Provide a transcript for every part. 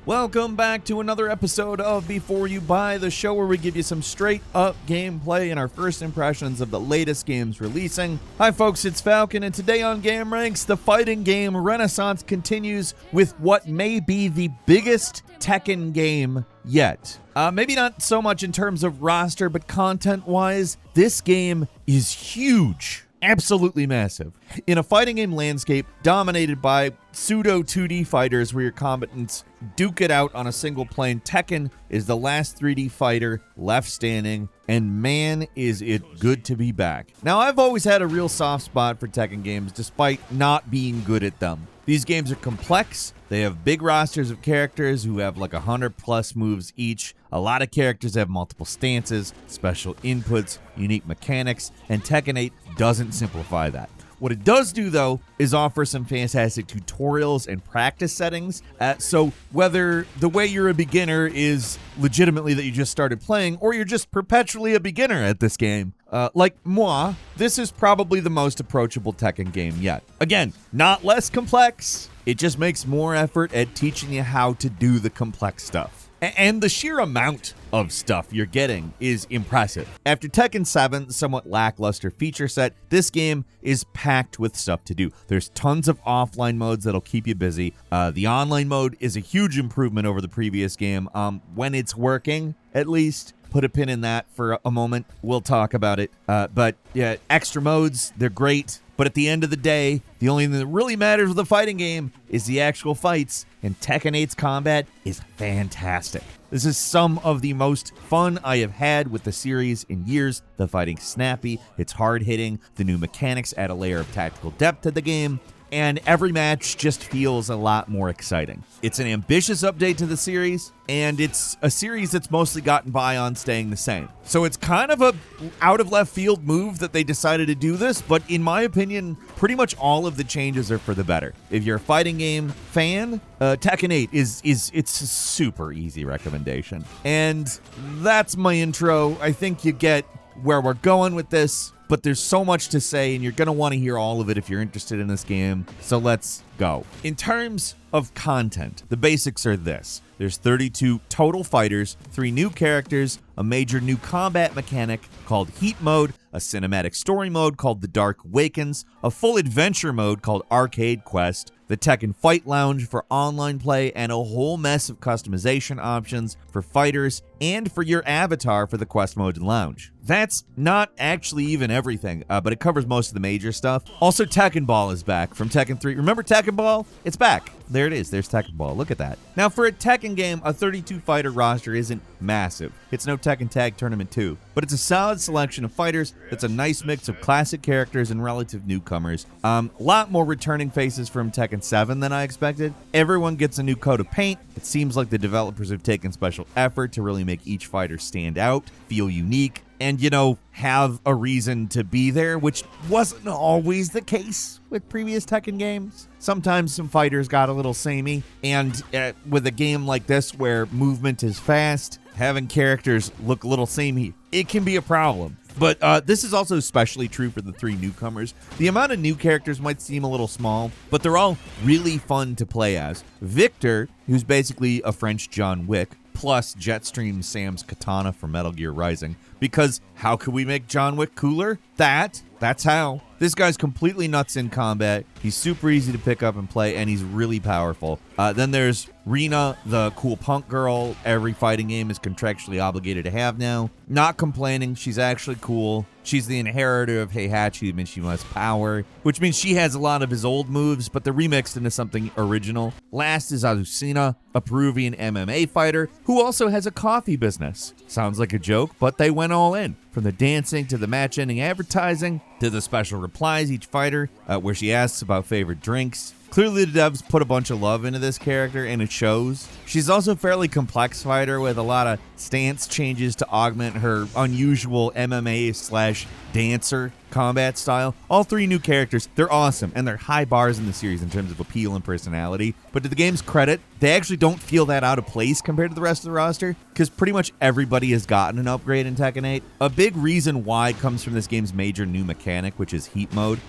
Welcome back to another episode of Before You Buy, the show where we give you some straight up gameplay and our first impressions of the latest games releasing. Hi folks, it's Falcon, and today on gameranx, the fighting game renaissance continues with what may be the biggest Tekken game yet. Maybe not so much in terms of roster, but content-wise, this game is huge. Absolutely massive. In a fighting game landscape dominated by pseudo 2D fighters where your combatants duke it out on a single plane, Tekken is the last 3D fighter left standing, and man is it good to be back. Now, I've always had a real soft spot for Tekken games despite not being good at them. These games are complex. They have big rosters of characters who have like 100 plus moves each. A lot of characters have multiple stances, special inputs, unique mechanics, and Tekken 8 doesn't simplify that. What it does do, though, is offer some fantastic tutorials and practice settings. So whether the way you're a beginner is legitimately that you just started playing, or you're just perpetually a beginner at this game, like moi, this is probably the most approachable Tekken game yet. Again, not less complex. It just makes more effort at teaching you how to do the complex stuff. And the sheer amount of stuff you're getting is impressive. After Tekken 7's somewhat lackluster feature set, this game is packed with stuff to do. There's tons of offline modes that'll keep you busy. The online mode is a huge improvement over the previous game. When it's working, at least. Put a pin in that for a moment. We'll talk about it. But yeah, extra modes, they're great. But at the end of the day, the only thing that really matters with a fighting game is the actual fights, and Tekken 8's combat is fantastic. This is some of the most fun I have had with the series in years. The fighting's snappy, it's hard-hitting, the new mechanics add a layer of tactical depth to the game, and every match just feels a lot more exciting. It's an ambitious update to the series, and it's a series that's mostly gotten by on staying the same. So it's kind of a out of left field move that they decided to do this, but in my opinion, pretty much all of the changes are for the better. If you're a fighting game fan, Tekken 8 it's a super easy recommendation. And that's my intro. I think you get where we're going with this, but there's so much to say, and you're going to want to hear all of it if you're interested in this game. So let's go. In terms of content, the basics are this. There's 32 total fighters, 3 new characters, a major new combat mechanic called Heat Mode, a cinematic story mode called The Dark Awakens, a full adventure mode called Arcade Quest, the Tekken Fight Lounge for online play, and a whole mess of customization options for fighters and for your avatar for the Quest Mode and Lounge. That's not actually even everything, but it covers most of the major stuff. Also, Tekken Ball is back from Tekken 3. Remember Tekken Ball? It's back. There it is. There's Tekken Ball. Look at that. Now, for a Tekken game, a 32-fighter roster isn't massive. It's no Tekken Tag Tournament 2, but it's a solid selection of fighters that's a nice mix of classic characters and relative newcomers. A lot more returning faces from Tekken 7 than I expected. Everyone gets a new coat of paint. It seems like the developers have taken special effort to really make each fighter stand out, feel unique, and, have a reason to be there, which wasn't always the case with previous Tekken games. Sometimes some fighters got a little samey, and with a game like this where movement is fast, having characters look a little samey, it can be a problem. But this is also especially true for the 3 newcomers. The amount of new characters might seem a little small, but they're all really fun to play as. Victor, who's basically a French John Wick, plus Jetstream Sam's katana from Metal Gear Rising. Because how could we make John Wick cooler? That's how. This guy's completely nuts in combat. He's super easy to pick up and play, and he's really powerful. Then there's Rina, the cool punk girl every fighting game is contractually obligated to have now. Not complaining, she's actually cool. She's the inheritor of Heihachi, means she must power, which means she has a lot of his old moves, but they're remixed into something original. Last is Azucena, a Peruvian MMA fighter who also has a coffee business. Sounds like a joke, but they went all in. From the dancing to the match-ending advertising to the special replies each fighter, where she asks about favorite drinks. Clearly the devs put a bunch of love into this character, and it shows. She's also a fairly complex fighter with a lot of stance changes to augment her unusual MMA/dancer combat style. All 3 new characters, they're awesome, and they're high bars in the series in terms of appeal and personality. But to the game's credit, they actually don't feel that out of place compared to the rest of the roster, because pretty much everybody has gotten an upgrade in Tekken 8. A big reason why comes from this game's major new mechanic, which is Heat Mode.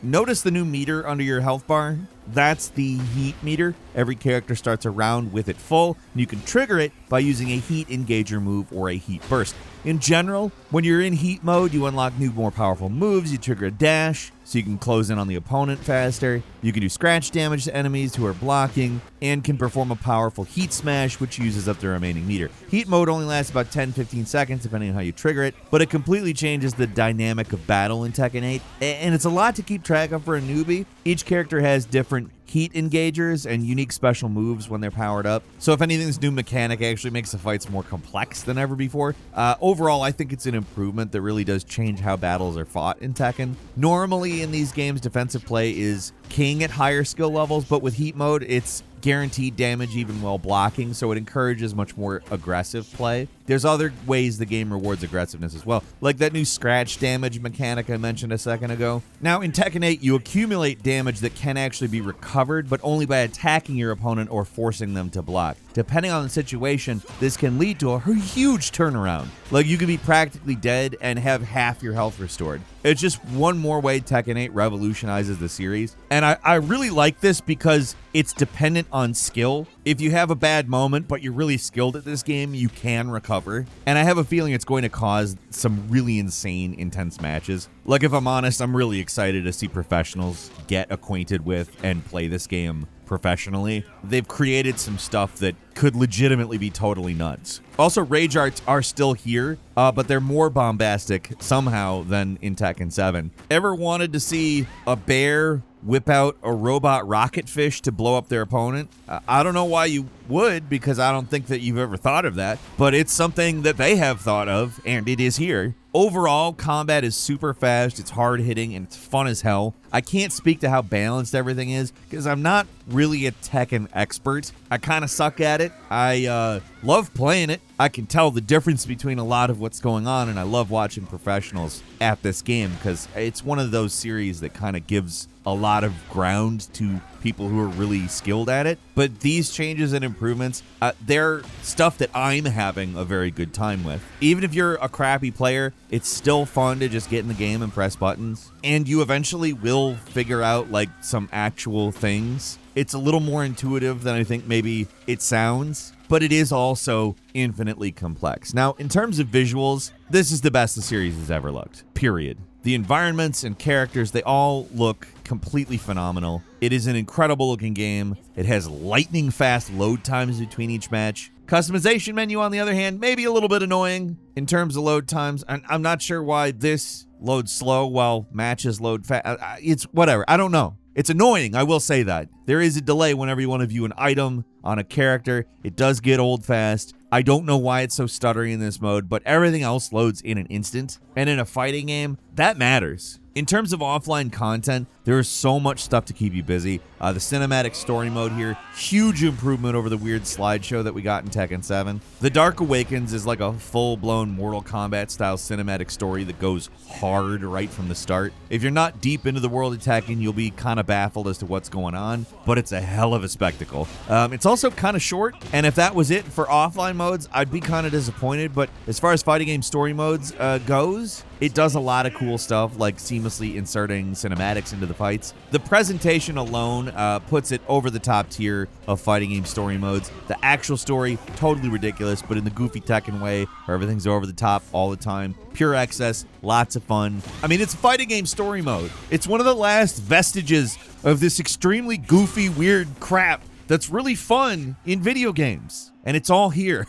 Notice the new meter under your health bar? That's the heat meter. Every character starts a round with it full, and you can trigger it by using a heat engager move or a heat burst. In general, when you're in heat mode, you unlock new, more powerful moves. You trigger a dash, so you can close in on the opponent faster. You can do scratch damage to enemies who are blocking, and can perform a powerful heat smash, which uses up the remaining meter. Heat mode only lasts about 10-15 seconds, depending on how you trigger it, but it completely changes the dynamic of battle in Tekken 8, and it's a lot to keep track of for a newbie. Each character has different heat engagers and unique special moves when they're powered up. So if anything, this new mechanic actually makes the fights more complex than ever before. Overall, I think it's an improvement that really does change how battles are fought in Tekken. Normally in these games, defensive play is king at higher skill levels, but with heat mode, it's guaranteed damage even while blocking, so it encourages much more aggressive play. There's other ways the game rewards aggressiveness as well, like that new scratch damage mechanic I mentioned a second ago. Now, in Tekken 8, you accumulate damage that can actually be recovered, but only by attacking your opponent or forcing them to block. Depending on the situation, this can lead to a huge turnaround. Like, you could be practically dead and have half your health restored. It's just one more way Tekken 8 revolutionizes the series. And I really like this because it's dependent on skill. If you have a bad moment, but you're really skilled at this game, you can recover. And I have a feeling it's going to cause some really insane, intense matches. Like, if I'm honest, I'm really excited to see professionals get acquainted with and play this game professionally. They've created some stuff that could legitimately be totally nuts. Also, rage arts are still here, but they're more bombastic somehow than in Tekken 7. Ever wanted to see a bear whip out a robot rocket fish to blow up their opponent? I don't know why you would, because I don't think that you've ever thought of that, but it's something that they have thought of, and it is here. Overall, combat is super fast, it's hard-hitting, and it's fun as hell. I can't speak to how balanced everything is, because I'm not really a Tekken expert. I kind of suck at it. I love playing it. I can tell the difference between a lot of what's going on, and I love watching professionals at this game, because it's one of those series that kind of gives a lot of ground to people who are really skilled at it. But these changes and improvements, they're stuff that I'm having a very good time with. Even if you're a crappy player, it's still fun to just get in the game and press buttons. And you eventually will figure out like some actual things. It's a little more intuitive than I think maybe it sounds, but it is also infinitely complex. Now, in terms of visuals, this is the best the series has ever looked, period. The environments and characters, they all look completely phenomenal. It is an incredible looking game. It has lightning fast load times between each match. Customization menu, on the other hand, maybe a little bit annoying in terms of load times. I'm not sure why this loads slow while matches load fast. It's whatever. I don't know. It's annoying, I will say that. There is a delay whenever you want to view an item on a character. It does get old fast. I don't know why it's so stuttery in this mode, but everything else loads in an instant. And in a fighting game, that matters. In terms of offline content, there is so much stuff to keep you busy. The cinematic story mode here, huge improvement over the weird slideshow that we got in Tekken 7. The Dark Awakens is like a full-blown Mortal Kombat style cinematic story that goes hard right from the start. If you're not deep into the world of Tekken, you'll be kind of baffled as to what's going on, but it's a hell of a spectacle. It's also kind of short, and if that was it for offline modes, I'd be kind of disappointed, but as far as fighting game story modes goes, it does a lot of cool stuff, like seamlessly inserting cinematics into the fights. The presentation alone puts it over the top tier of fighting game story modes. The actual story, totally ridiculous, but in the goofy Tekken way, where everything's over the top all the time. Pure excess, lots of fun. I mean, it's a fighting game story mode. It's one of the last vestiges of this extremely goofy, weird crap that's really fun in video games. And it's all here.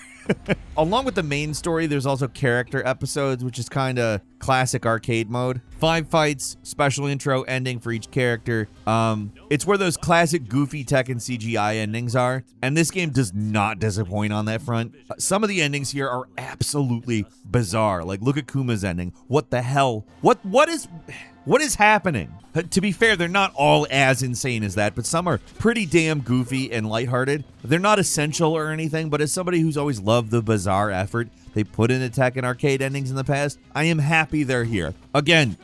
Along with the main story, there's also character episodes, which is kind of classic arcade mode. 5 fights, special intro, ending for each character. It's where those classic goofy Tekken CGI endings are, and this game does not disappoint on that front. Some of the endings here are absolutely bizarre. Like, look at Kuma's ending. What the hell? What is happening? To be fair, they're not all as insane as that, but some are pretty damn goofy and lighthearted. They're not essential or anything, but as somebody who's always loved the bizarre effort they put into Tekken arcade endings in the past, I am happy they're here. Again,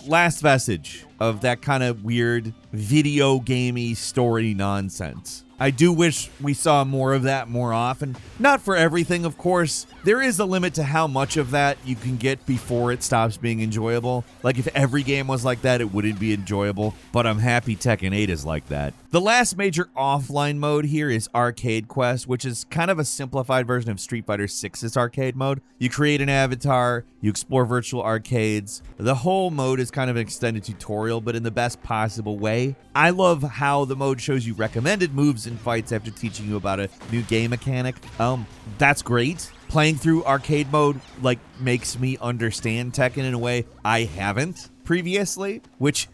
last vestige of that kind of weird video gamey story nonsense. I do wish we saw more of that more often. Not for everything, of course. There is a limit to how much of that you can get before it stops being enjoyable. Like, if every game was like that, it wouldn't be enjoyable. But I'm happy Tekken 8 is like that. The last major offline mode here is Arcade Quest, which is kind of a simplified version of Street Fighter 6's arcade mode. You create an avatar, you explore virtual arcades. The whole mode is kind of an extended tutorial, but in the best possible way. I love how the mode shows you recommended moves in fights after teaching you about a new game mechanic. That's great. Playing through arcade mode makes me understand Tekken in a way I haven't previously, which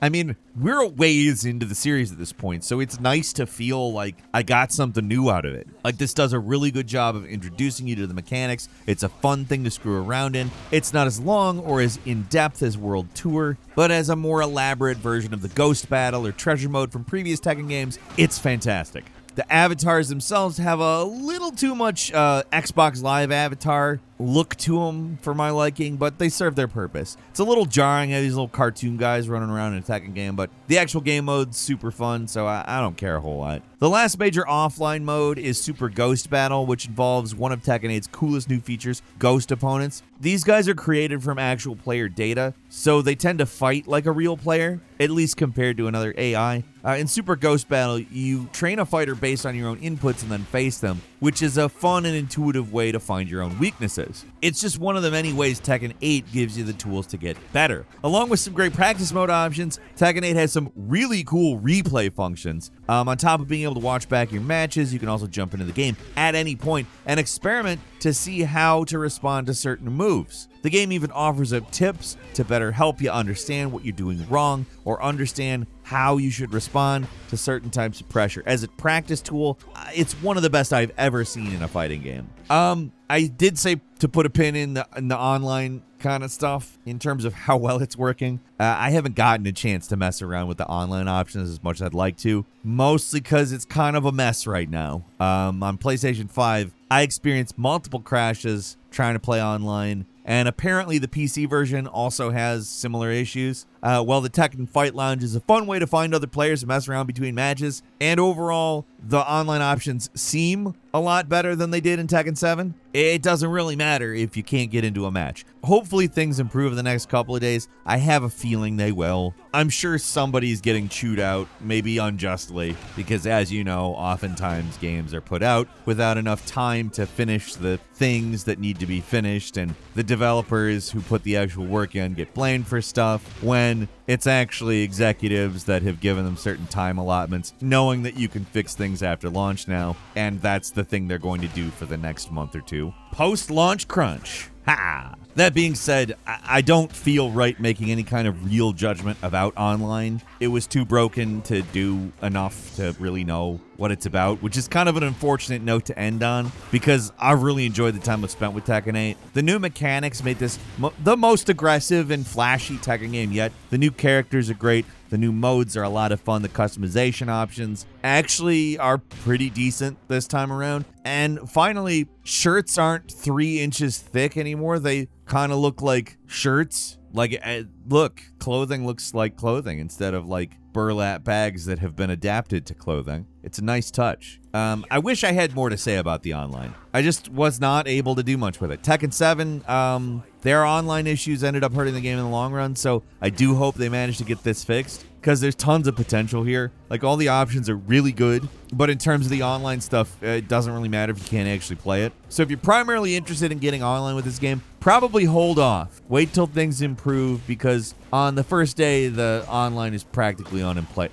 I mean, we're a ways into the series at this point, so it's nice to feel like I got something new out of it. Like, this does a really good job of introducing you to the mechanics. It's a fun thing to screw around in. It's not as long or as in-depth as World Tour, but as a more elaborate version of the Ghost Battle or Treasure Mode from previous Tekken games, it's fantastic. The avatars themselves have a little too much Xbox Live avatar look to them for my liking, but they serve their purpose. It's a little jarring, these little cartoon guys running around in a Tekken game, but the actual game mode's super fun, so I don't care a whole lot. The last major offline mode is Super Ghost Battle, which involves one of Tekken 8's coolest new features, Ghost Opponents. These guys are created from actual player data, so they tend to fight like a real player, at least compared to another AI. In Super Ghost Battle, you train a fighter based on your own inputs and then face them, which is a fun and intuitive way to find your own weaknesses. It's just one of the many ways Tekken 8 gives you the tools to get better. Along with some great practice mode options, Tekken 8 has some really cool replay functions. On top of being able to watch back your matches, you can also jump into the game at any point and experiment to see how to respond to certain moves. The game even offers up tips to better help you understand what you're doing wrong or understand how you should respond to certain types of pressure. As a practice tool, it's one of the best I've ever seen in a fighting game. I did say to put a pin in the online kind of stuff in terms of how well it's working. I haven't gotten a chance to mess around with the online options as much as I'd like to, mostly because it's kind of a mess right now. On PlayStation 5, I experienced multiple crashes trying to play online, and apparently the PC version also has similar issues. While the Tekken Fight Lounge is a fun way to find other players and mess around between matches, and overall, the online options seem a lot better than they did in Tekken 7, it doesn't really matter if you can't get into a match. Hopefully things improve in the next couple of days. I have a feeling they will. I'm sure somebody's getting chewed out, maybe unjustly, because as you know, oftentimes games are put out without enough time to finish the things that need to be finished, and the developers who put the actual work in get blamed for stuff when it's actually executives that have given them certain time allotments, knowing that you can fix things after launch now, and that's the thing they're going to do for the next month or two. Post-launch crunch. Ha! That being said, I don't feel right making any kind of real judgment about online. It was too broken to do enough to really know what it's about, which is kind of an unfortunate note to end on, because I really enjoyed the time I've spent with Tekken 8. The new mechanics made this the most aggressive and flashy Tekken game yet. The new characters are great. The new modes are a lot of fun. The customization options actually are pretty decent this time around. And finally, shirts aren't 3 inches thick anymore. They kind of look like shirts. Like, look, clothing looks like clothing instead of like burlap bags that have been adapted to clothing. It's a nice touch. I wish I had more to say about the online. I just was not able to do much with it. Tekken 7, their online issues ended up hurting the game in the long run, so I do hope they manage to get this fixed, because there's tons of potential here. Like, all the options are really good, but in terms of the online stuff, it doesn't really matter if you can't actually play it. So if you're primarily interested in getting online with this game, probably hold off. Wait till things improve, because on the first day, the online is practically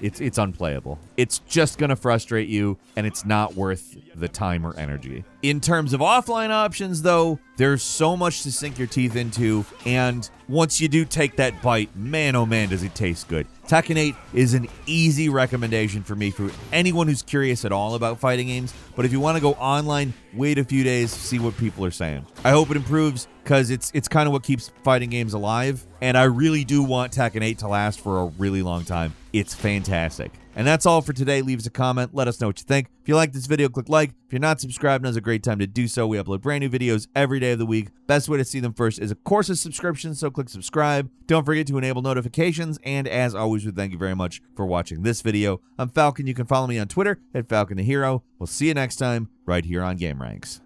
it's unplayable. It's just going to frustrate you, and it's not worth the time or energy. In terms of offline options, though, there's so much to sink your teeth into, and once you do take that bite, man, oh man, does it taste good. Tekken 8 is an easy recommendation for me for anyone who's curious at all about fighting games, but if you want to go online, wait a few days, see what people are saying. I hope it improves, because it's kind of what keeps fighting games alive, and I really do want Tekken 8 to last for a really long time. It's fantastic. And that's all for today. Leave us a comment. Let us know what you think. If you like this video, click like. If you're not subscribed, now's a great time to do so. We upload brand new videos every day of the week. Best way to see them first is, of course, a subscription, so click subscribe. Don't forget to enable notifications. And as always, we thank you very much for watching this video. I'm Falcon. You can follow me on Twitter at Falcon the Hero. We'll see you next time right here on gameranx.